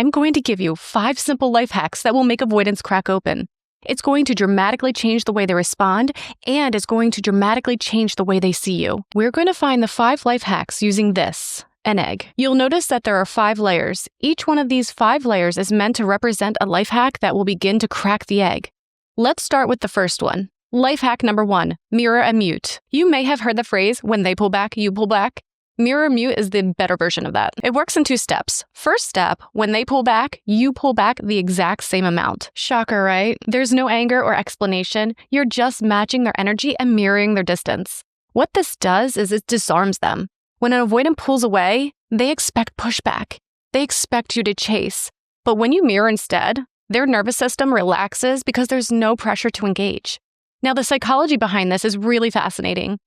I'm going to give you 5 simple life hacks that will make avoidance crack open. It's going to dramatically change the way they respond, and it's going to dramatically change the way they see you. We're going to find the 5 life hacks using this, an egg. You'll notice that there are 5 layers. Each one of these 5 layers is meant to represent a life hack that will begin to crack the egg. Let's start with the first one. Life hack number 1, mirror and mute. You may have heard the phrase, when they pull back, you pull back. Mirror mute is the better version of that. It works in 2 steps. First step, when they pull back, you pull back the exact same amount. Shocker, right? There's no anger or explanation. You're just matching their energy and mirroring their distance. What this does is it disarms them. When an avoidant pulls away, they expect pushback. They expect you to chase. But when you mirror instead, their nervous system relaxes because there's no pressure to engage. Now, the psychology behind this is really fascinating.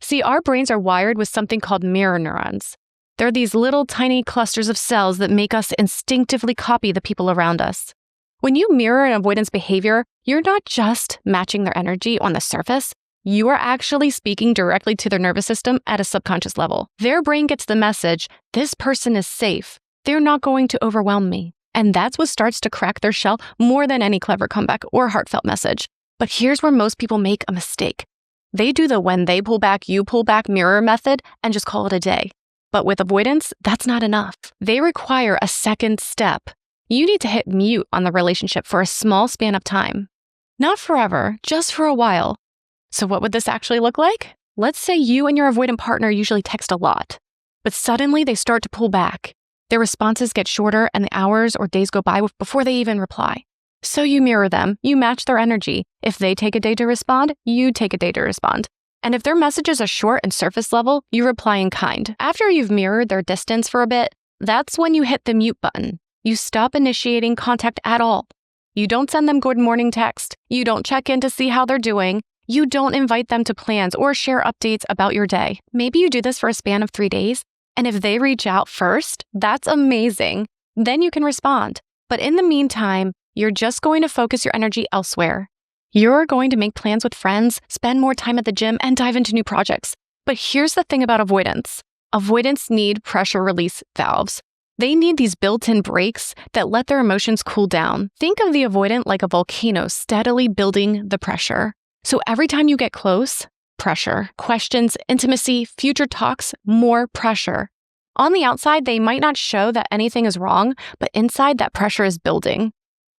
See, our brains are wired with something called mirror neurons. They're these little tiny clusters of cells that make us instinctively copy the people around us. When you mirror an avoidance behavior, you're not just matching their energy on the surface, you are actually speaking directly to their nervous system at a subconscious level. Their brain gets the message, this person is safe. They're not going to overwhelm me. And that's what starts to crack their shell more than any clever comeback or heartfelt message. But here's where most people make a mistake. They do the when they pull back, you pull back mirror method and just call it a day. But with avoidance, that's not enough. They require a second step. You need to hit mute on the relationship for a small span of time. Not forever, just for a while. So what would this actually look like? Let's say you and your avoidant partner usually text a lot, but suddenly they start to pull back. Their responses get shorter and the hours or days go by before they even reply. So you mirror them, you match their energy. If they take a day to respond, you take a day to respond. And if their messages are short and surface level, you reply in kind. After you've mirrored their distance for a bit, that's when you hit the mute button. You stop initiating contact at all. You don't send them good morning text. You don't check in to see how they're doing. You don't invite them to plans or share updates about your day. Maybe you do this for a span of 3 days, and if they reach out first, that's amazing. Then you can respond. But in the meantime, you're just going to focus your energy elsewhere. You're going to make plans with friends, spend more time at the gym, and dive into new projects. But here's the thing about avoidance. Avoidants need pressure release valves. They need these built-in brakes that let their emotions cool down. Think of the avoidant like a volcano steadily building the pressure. So every time you get close, pressure. Questions, intimacy, future talks, more pressure. On the outside, they might not show that anything is wrong, but inside that pressure is building.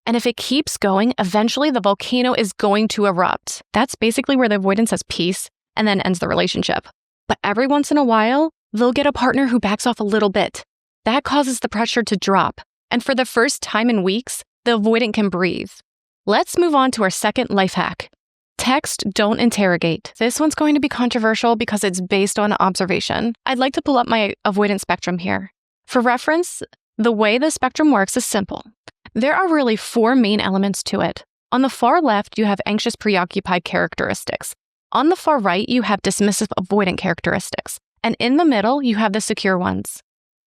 And if it keeps going, eventually the volcano is going to erupt. That's basically where the avoidance has peace and then ends the relationship. But every once in a while, they'll get a partner who backs off a little bit. That causes the pressure to drop. And for the first time in weeks, the avoidant can breathe. Let's move on to our second life hack. Text, don't interrogate. This one's going to be controversial because it's based on observation. I'd like to pull up my avoidance spectrum here. For reference, the way the spectrum works is simple. There are really 4 main elements to it. On the far left, you have anxious, preoccupied characteristics. On the far right, you have dismissive, avoidant characteristics. And in the middle, you have the secure ones.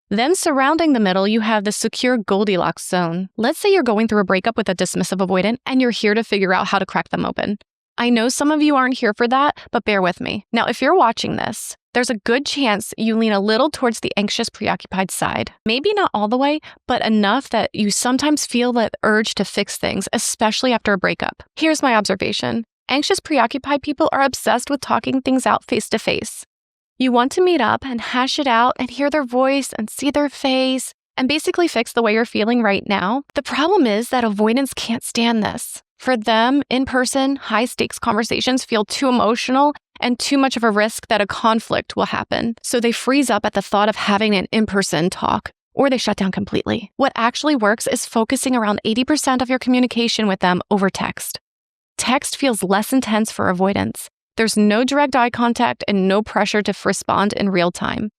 Then surrounding the middle, you have the secure Goldilocks zone. Let's say you're going through a breakup with a dismissive avoidant and you're here to figure out how to crack them open. I know some of you aren't here for that, but bear with me. Now, if you're watching this, there's a good chance you lean a little towards the anxious, preoccupied side. Maybe not all the way, but enough that you sometimes feel that urge to fix things, especially after a breakup. Here's my observation. Anxious, preoccupied people are obsessed with talking things out face to face. You want to meet up and hash it out and hear their voice and see their face and basically fix the way you're feeling right now. The problem is that avoidants can't stand this. For them, in-person, high-stakes conversations feel too emotional and too much of a risk that a conflict will happen. So they freeze up at the thought of having an in-person talk, or they shut down completely. What actually works is focusing around 80% of your communication with them over text. Text feels less intense for avoidance. There's no direct eye contact and no pressure to respond in real time.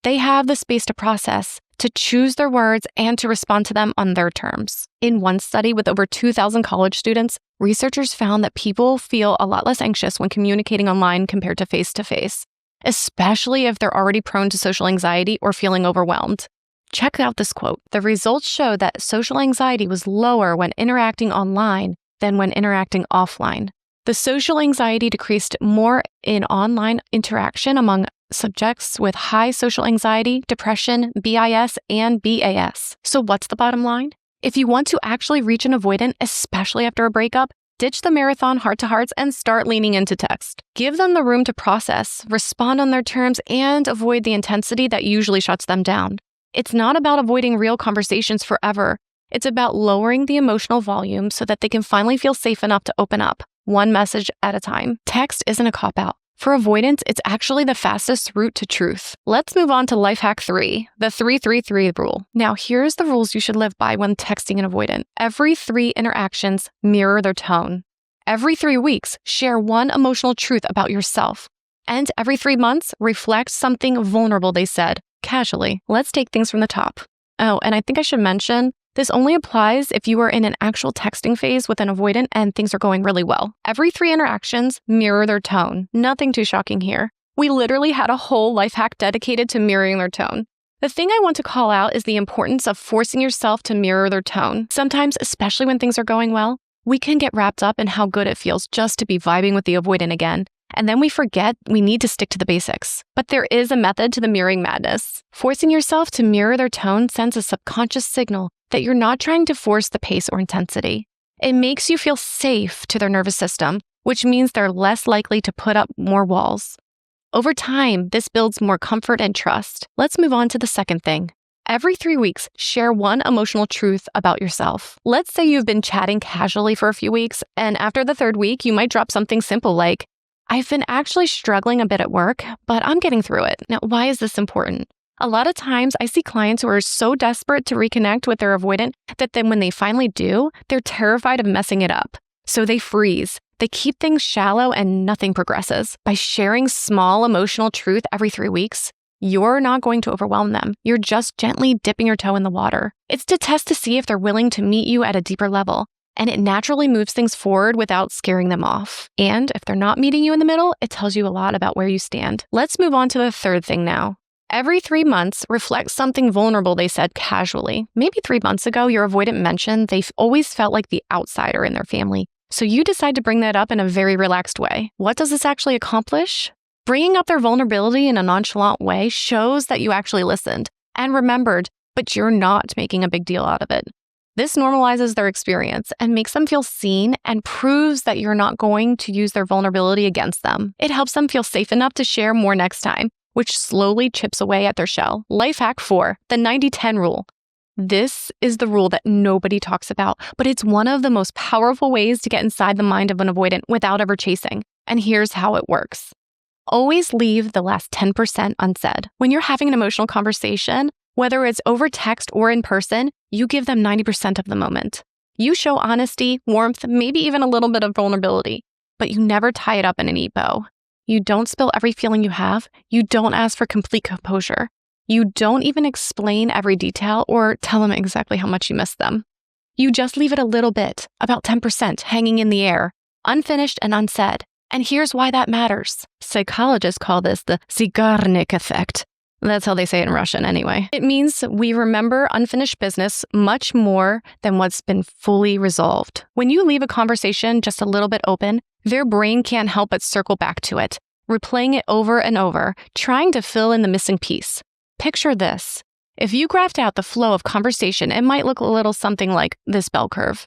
They have the space to process, to choose their words, and to respond to them on their terms. In one study with over 2,000 college students, researchers found that people feel a lot less anxious when communicating online compared to face-to-face, especially if they're already prone to social anxiety or feeling overwhelmed. Check out this quote. The results show that social anxiety was lower when interacting online than when interacting offline. The social anxiety decreased more in online interaction among subjects with high social anxiety, depression, BIS, and BAS. So what's the bottom line? If you want to actually reach an avoidant, especially after a breakup, ditch the marathon heart-to-hearts and start leaning into text. Give them the room to process, respond on their terms, and avoid the intensity that usually shuts them down. It's not about avoiding real conversations forever. It's about lowering the emotional volume so that they can finally feel safe enough to open up, one message at a time. Text isn't a cop-out. For avoidance, it's actually the fastest route to truth. Let's move on to life hack 3, the 3-3-3 rule. Now, here's the rules you should live by when texting an avoidant. Every 3 interactions mirror their tone. Every 3 weeks, share one emotional truth about yourself. And every 3 months, reflect something vulnerable they said, casually. Let's take things from the top. Oh, and I think I should mention, this only applies if you are in an actual texting phase with an avoidant and things are going really well. Every 3 interactions mirror their tone. Nothing too shocking here. We literally had a whole life hack dedicated to mirroring their tone. The thing I want to call out is the importance of forcing yourself to mirror their tone. Sometimes, especially when things are going well, we can get wrapped up in how good it feels just to be vibing with the avoidant again. And then we forget we need to stick to the basics. But there is a method to the mirroring madness. Forcing yourself to mirror their tone sends a subconscious signal that you're not trying to force the pace or intensity. It makes you feel safe to their nervous system, which means they're less likely to put up more walls. Over time, this builds more comfort and trust. Let's move on to the second thing. Every 3 weeks, share one emotional truth about yourself. Let's say you've been chatting casually for a few weeks, and after the 3rd week, you might drop something simple like, I've been actually struggling a bit at work, but I'm getting through it. Now, why is this important? A lot of times I see clients who are so desperate to reconnect with their avoidant that then when they finally do, they're terrified of messing it up. So they freeze. They keep things shallow and nothing progresses. By sharing small emotional truth every 3 weeks, you're not going to overwhelm them. You're just gently dipping your toe in the water. It's to test to see if they're willing to meet you at a deeper level. And it naturally moves things forward without scaring them off. And if they're not meeting you in the middle, it tells you a lot about where you stand. Let's move on to the 3rd thing now. Every 3 months, reflect something vulnerable they said casually. Maybe 3 months ago, your avoidant mentioned they've always felt like the outsider in their family. So you decide to bring that up in a very relaxed way. What does this actually accomplish? Bringing up their vulnerability in a nonchalant way shows that you actually listened and remembered, but you're not making a big deal out of it. This normalizes their experience and makes them feel seen and proves that you're not going to use their vulnerability against them. It helps them feel safe enough to share more next time, which slowly chips away at their shell. Life hack 4, the 90-10 rule. This is the rule that nobody talks about, but it's one of the most powerful ways to get inside the mind of an avoidant without ever chasing. And here's how it works. Always leave the last 10% unsaid. When you're having an emotional conversation, whether it's over text or in person, you give them 90% of the moment. You show honesty, warmth, maybe even a little bit of vulnerability, but you never tie it up in a neat bow. You don't spill every feeling you have. You don't ask for complete composure. You don't even explain every detail or tell them exactly how much you miss them. You just leave it a little bit, about 10%, hanging in the air, unfinished and unsaid. And here's why that matters. Psychologists call this the Zeigarnik effect. That's how they say it in Russian anyway. It means we remember unfinished business much more than what's been fully resolved. When you leave a conversation just a little bit open, their brain can't help but circle back to it, replaying it over and over, trying to fill in the missing piece. Picture this. If you graphed out the flow of conversation, it might look a little something like this bell curve.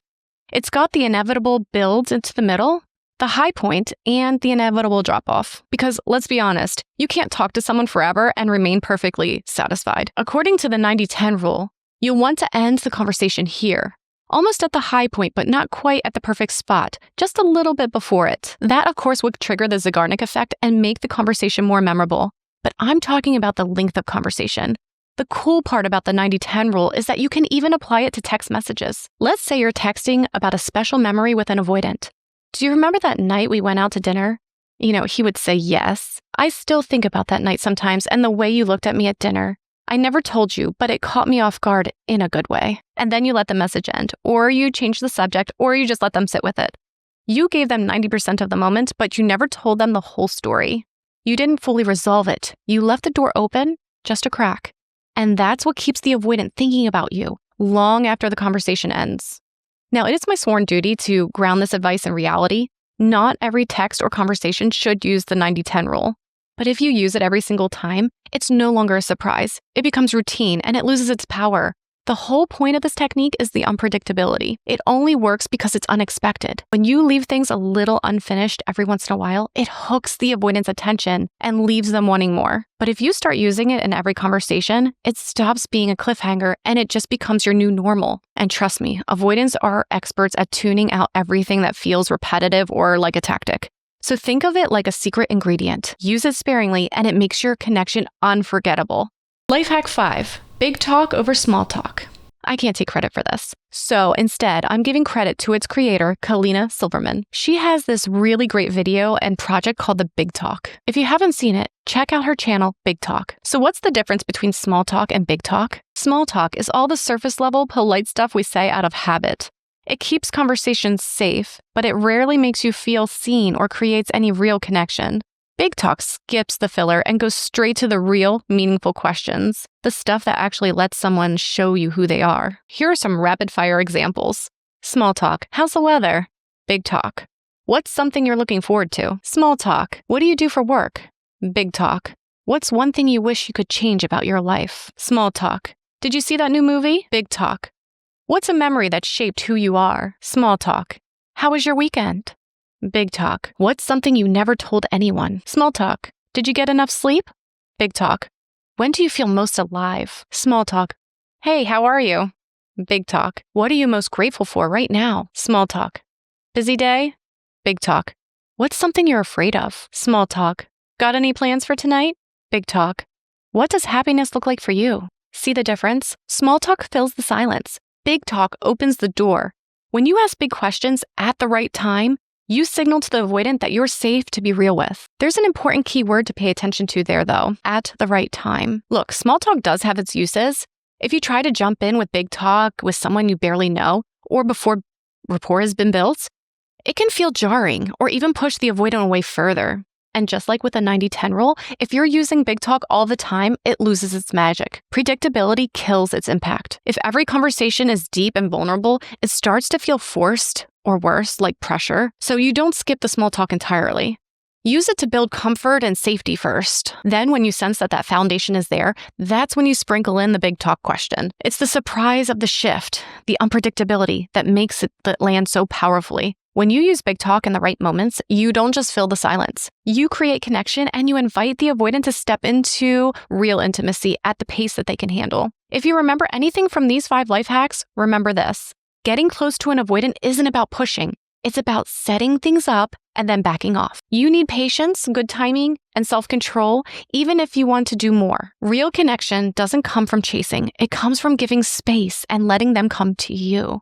It's got the inevitable builds into the middle, the high point, and the inevitable drop-off. Because let's be honest, you can't talk to someone forever and remain perfectly satisfied. According to the 90-10 rule, you'll want to end the conversation here, almost at the high point, but not quite at the perfect spot, just a little bit before it. That, of course, would trigger the Zeigarnik effect and make the conversation more memorable. But I'm talking about the length of conversation. The cool part about the 90-10 rule is that you can even apply it to text messages. Let's say you're texting about a special memory with an avoidant. Do you remember that night we went out to dinner? He would say yes. I still think about that night sometimes and the way you looked at me at dinner. I never told you, but it caught me off guard in a good way. And then you let the message end, or you change the subject, or you just let them sit with it. You gave them 90% of the moment, but you never told them the whole story. You didn't fully resolve it. You left the door open, just a crack. And that's what keeps the avoidant thinking about you long after the conversation ends. Now, it is my sworn duty to ground this advice in reality. Not every text or conversation should use the 90-10 rule. But if you use it every single time, it's no longer a surprise. It becomes routine and it loses its power. The whole point of this technique is the unpredictability. It only works because it's unexpected. When you leave things a little unfinished every once in a while, it hooks the avoidant's attention and leaves them wanting more. But if you start using it in every conversation, it stops being a cliffhanger and it just becomes your new normal. And trust me, avoidants are experts at tuning out everything that feels repetitive or like a tactic. So think of it like a secret ingredient. Use it sparingly and it makes your connection unforgettable. Life hack 5. Big talk over small talk. I can't take credit for this. So instead, I'm giving credit to its creator, Kalina Silverman. She has this really great video and project called The Big Talk. If you haven't seen it, check out her channel, Big Talk. So what's the difference between small talk and big talk? Small talk is all the surface level, polite stuff we say out of habit. It keeps conversations safe, but it rarely makes you feel seen or creates any real connection. Big talk skips the filler and goes straight to the real, meaningful questions, the stuff that actually lets someone show you who they are. Here are some rapid-fire examples. Small talk. How's the weather? Big talk. What's something you're looking forward to? Small talk. What do you do for work? Big talk. What's one thing you wish you could change about your life? Small talk. Did you see that new movie? Big talk. What's a memory that shaped who you are? Small talk. How was your weekend? Big talk. What's something you never told anyone? Small talk. Did you get enough sleep? Big talk. When do you feel most alive? Small talk. Hey, how are you? Big talk. What are you most grateful for right now? Small talk. Busy day? Big talk. What's something you're afraid of? Small talk. Got any plans for tonight? Big talk. What does happiness look like for you? See the difference? Small talk fills the silence. Big talk opens the door. When you ask big questions at the right time, you signal to the avoidant that you're safe to be real with. There's an important key word to pay attention to there, though, at the right time. Look, small talk does have its uses. If you try to jump in with big talk with someone you barely know, or before rapport has been built, it can feel jarring or even push the avoidant away further. And just like with the 90-10 rule, if you're using big talk all the time, it loses its magic. Predictability kills its impact. If every conversation is deep and vulnerable, it starts to feel forced, or worse, like pressure. So you don't skip the small talk entirely. Use it to build comfort and safety first. Then when you sense that that foundation is there, that's when you sprinkle in the big talk question. It's the surprise of the shift, the unpredictability that makes it land so powerfully. When you use big talk in the right moments, you don't just fill the silence. You create connection and you invite the avoidant to step into real intimacy at the pace that they can handle. If you remember anything from these 5 life hacks, remember this. Getting close to an avoidant isn't about pushing. It's about setting things up and then backing off. You need patience, good timing, and self-control, even if you want to do more. Real connection doesn't come from chasing. It comes from giving space and letting them come to you.